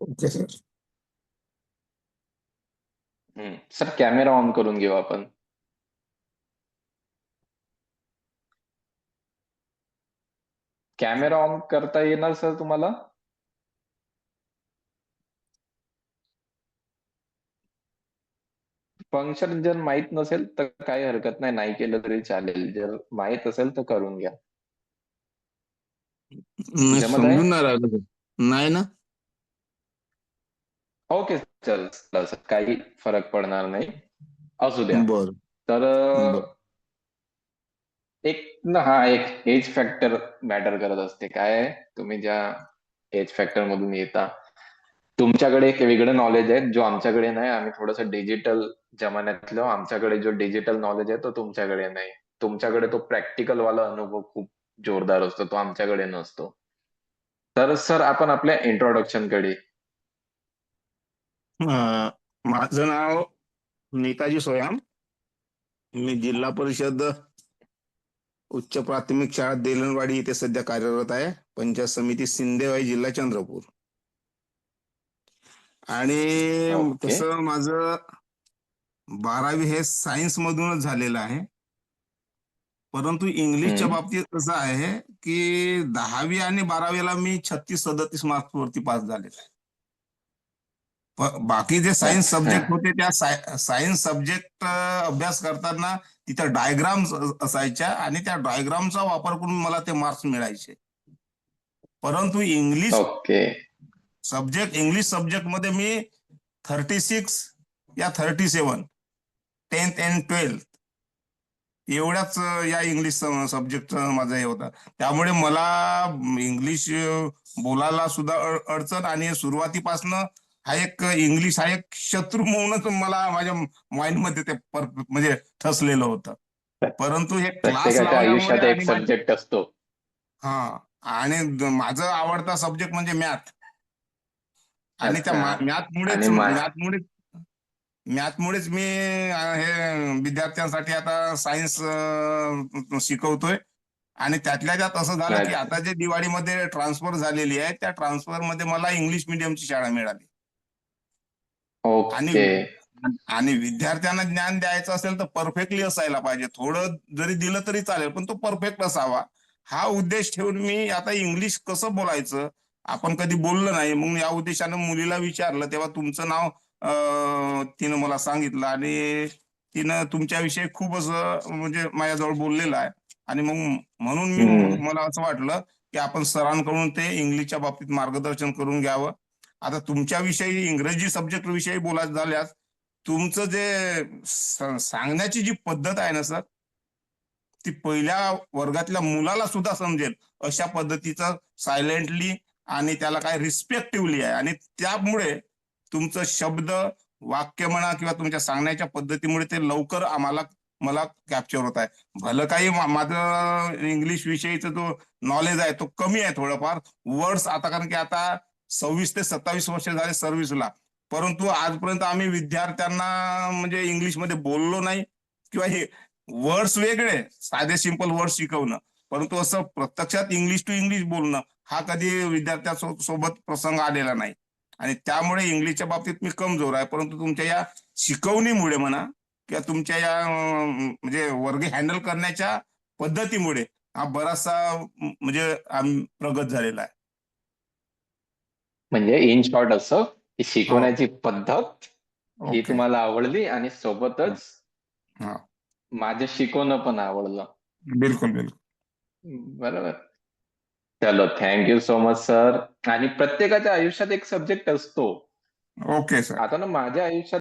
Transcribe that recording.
Okay sir. Sir camera on करून घेऊ आपण. कॅमेरा ऑन करता येणार सर तुम्हाला? फंक्शन जर माहित नसेल तर काही हरकत नाही, नाही केलं तरी चालेल. जर माहित असेल तर करून घ्या. नाही, जमत आहे? समजून नाही राहिलं सर. नाही ना. ओके. चल चल सर, काही फरक पडणार नाही. असू द्या. बर. तर बर. एक ना, हा एक एज फॅक्टर मॅटर करत असते. काय आहे, तुम्ही ज्या एज फॅक्टर मधून येता, तुमच्याकडे एक वेगळं नॉलेज आहे जो आमच्याकडे नाही. आम्ही थोडंसं डिजिटल जमान्यातलो. आमच्याकडे जो डिजिटल नॉलेज आहे तो तुमच्याकडे नाही. तुमच्याकडे तो प्रॅक्टिकल वाला अनुभव खूप जोरदार असतो, तो आमच्याकडे नसतो. तर सर आपण आपल्या इंट्रोडक्शन कडे. माझं नाव नेताजी सोयाम. मी जिल्हा परिषद उच्च प्राथमिक शाळा देलनवाडी इथे सध्या कार्यरत आहे. पंचायत समिती सिंदेवाई, जिल्हा चंद्रपूर. आणि ओके. तसं माझं 12वी हे सायन्स मधूनच झालेलं आहे. परंतु इंग्लिशच्या हम्म. बाबतीत कसं आहे की 10वी आणि 12वीला मी 36-37 मार्क्स वरती पास झालेलो आहे. बाकी जे सायन्स अच्छा. सब्जेक्ट होते त्या सायन्स सब्जेक्ट अभ्यास करताना तिथं डायग्राम्स असायच्या आणि त्या डायग्रामचा वापर करून मला ते मार्क्स मिळायचे. परंतु ओके. इंग्लिश सब्जेक्ट मध्ये मी 36 या 37 10th अँड 12th एवढ्याच या इंग्लिश सब्जेक्ट माझा हे होता. त्यामुळे मला इंग्लिश बोलायला सुद्धा अडचण, आणि सुरुवातीपासनं इंग्लिश हा एक शत्रू म्हणूनच मला माझ्या माइंडमध्ये ते म्हणजे ठसलेलं होतं. परंतु हे क्लास प्रत्येकाच्या लावल्यामुळे आयुष्यात एक आणि सब्जेक्ट असतो. हा आणि माझा आवडता सब्जेक्ट म्हणजे मॅथ. आणि त्या अच्छा. मॅथमुळेच आणि मॅथमुळेच मॅथमुळेच मी हे विद्यार्थ्यांसाठी आता सायन्स शिकवतोय. आणि त्यातल्या त्यात असं झालं की अच्छा. आता जे दिवाळीमध्ये ट्रान्सफर झालेली आहे, त्या ट्रान्सफर मध्ये मला इंग्लिश मिडियमची शाळा मिळाली. आणि ओके. आणि विद्यार्थ्यांना ज्ञान द्यायचं असेल तर परफेक्टली असायला पाहिजे. थोडं जरी दिलं तरी चालेल, पण तो परफेक्ट असावा. हा उद्देश ठेवून मी आता इंग्लिश कसं बोलायचं, आपण कधी बोललं नाही. मग या उद्देशानं मुलीला विचारलं, तेव्हा तुमचं नाव तिनं मला सांगितलं. आणि तिनं तुमच्याविषयी खूप असं म्हणजे माझ्याजवळ बोललेलं आहे. आणि मग म्हणून हम्म. मला असं वाटलं की आपण सरांकडून ते इंग्लिशच्या बाबतीत मार्गदर्शन करून घ्यावं. आता तुमच्याविषयी इंग्रजी सब्जेक्ट विषयी बोलायचं झाल्यास, तुमचं जे सांगण्याची जी पद्धत आहे ना सर, ती पहिल्या वर्गातल्या मुलाला सुद्धा समजेल अशा पद्धतीचं सायलेंटली आणि त्याला काय रिस्पेक्टिव्हली आहे. आणि त्यामुळे तुमचं शब्द वाक्य म्हणा किंवा तुमच्या सांगण्याच्या पद्धतीमुळे ते लवकर मला कॅप्चर होत आहे. भलं काही माझं इंग्लिश विषयीचा जो नॉलेज आहे तो कमी आहे थोडंफार वर्ड्स आता, कारण की आता 26 ते 27 वर्ष झाले सर्व्हिसला. परंतु आजपर्यंत आम्ही विद्यार्थ्यांना म्हणजे इंग्लिशमध्ये बोललो नाही, किंवा हे वर्ड्स वेगळे साधे सिंपल वर्ड शिकवणं, परंतु असं प्रत्यक्षात इंग्लिश टू इंग्लिश बोलणं हा कधी विद्यार्थ्यांसोबत प्रसंग आलेला नाही. आणि त्यामुळे इंग्लिशच्या बाबतीत मी कमजोर आहे. परंतु तुमच्या या शिकवणीमुळे म्हणा किंवा तुमच्या या म्हणजे वर्ग हँडल करण्याच्या पद्धतीमुळे हा बराचसा म्हणजे प्रगत झालेला आहे. म्हणजे इन शॉर्ट असं की हो. शिकवण्याची पद्धत ही ओके. तुम्हाला आवडली आणि सोबतच हा. माझं शिकवणं पण आवडलं. बिलकुल बिलकुल. बरोबर. चलो, थँक्यू सो मच सर. आणि प्रत्येकाच्या आयुष्यात एक सब्जेक्ट असतो. Okay sir. आता ना, माझ्या आयुष्यात